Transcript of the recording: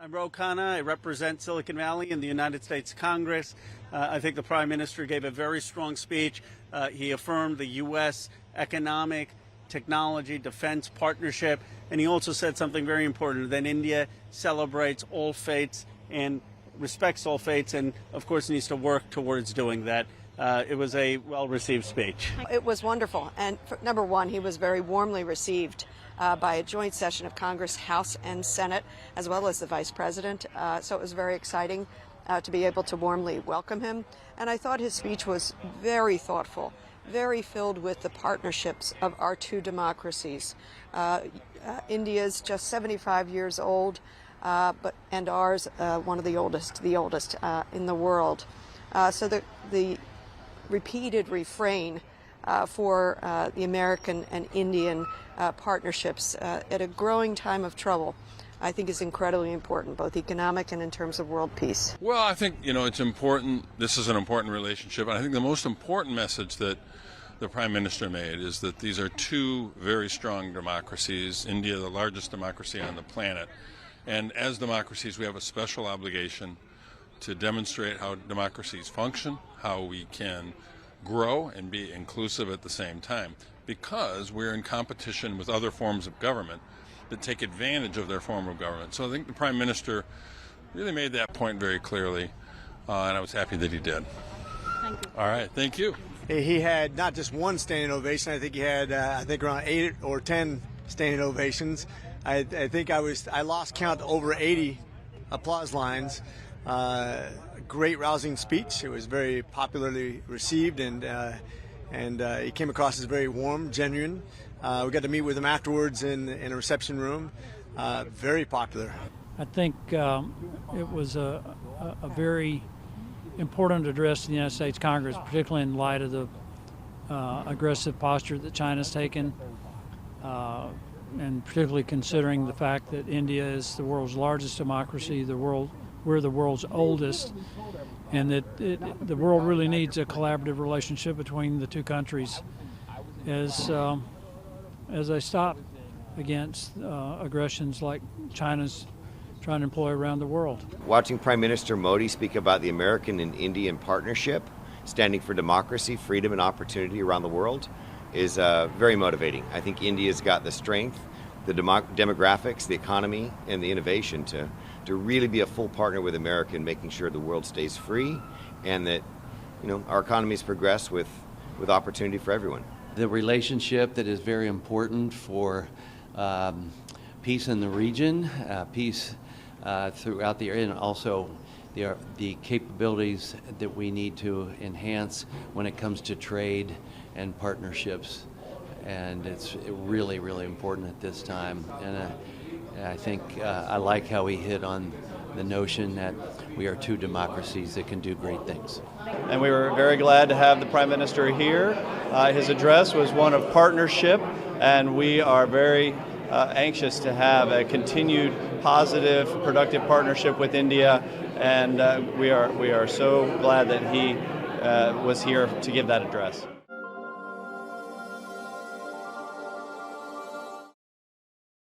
I'm Ro Khanna. I represent Silicon Valley in the United States Congress. I think the Prime Minister gave a very strong speech. He affirmed the U.S. economic, technology, defense partnership, and he also said something very important, that India celebrates all faiths and respects all faiths and, of course, needs to work towards doing that. It was a well-received speech. It was wonderful. And number one, he was very warmly received by a joint session of Congress, House and Senate, as well as the Vice President. So it was very exciting to be able to warmly welcome him. And I thought his speech was very thoughtful, very filled with the partnerships of our two democracies. India's just 75 years old, and ours one of the oldest in the world. So the repeated refrain for the American and Indian partnerships at a growing time of trouble, I think is incredibly important, both economic and in terms of world peace. Well, I think, it's important. This is an important relationship. And I think the most important message that the Prime Minister made is that these are two very strong democracies. India, the largest democracy on the planet. And as democracies, we have a special obligation to demonstrate how democracies function, how we can grow and be inclusive at the same time, because we're in competition with other forms of government that take advantage of their form of government. So I think the Prime Minister really made that point very clearly, and I was happy that he did. Thank you. All right, thank you. He had not just one standing ovation. I think he had, around 8 or 10 standing ovations. I think I lost count over 80 applause lines. Great rousing speech. It was very popularly received, and he came across as very warm, genuine. We got to meet with him afterwards in a reception room. Very popular. I think it was a very important address to the United States Congress, particularly in light of the aggressive posture that China's taken, and particularly considering the fact that India is the world's largest democracy, we're the world's oldest, and that the world really needs a collaborative relationship between the two countries as they stop against aggressions like China's trying to employ around the world. Watching Prime Minister Modi speak about the American and Indian partnership, standing for democracy, freedom, and opportunity around the world, is very motivating. I think India's got the strength, the demographics, the economy, and the innovation to really be a full partner with America in making sure the world stays free and that our economies progress with opportunity for everyone. The relationship that is very important for peace in the region, peace throughout the area, and also the capabilities that we need to enhance when it comes to trade and partnerships. And it's really, really important at this time. And I think I like how he hit on the notion that we are two democracies that can do great things. And we were very glad to have the Prime Minister here. His address was one of partnership, and we are very anxious to have a continued positive, productive partnership with India, and we are so glad that he was here to give that address.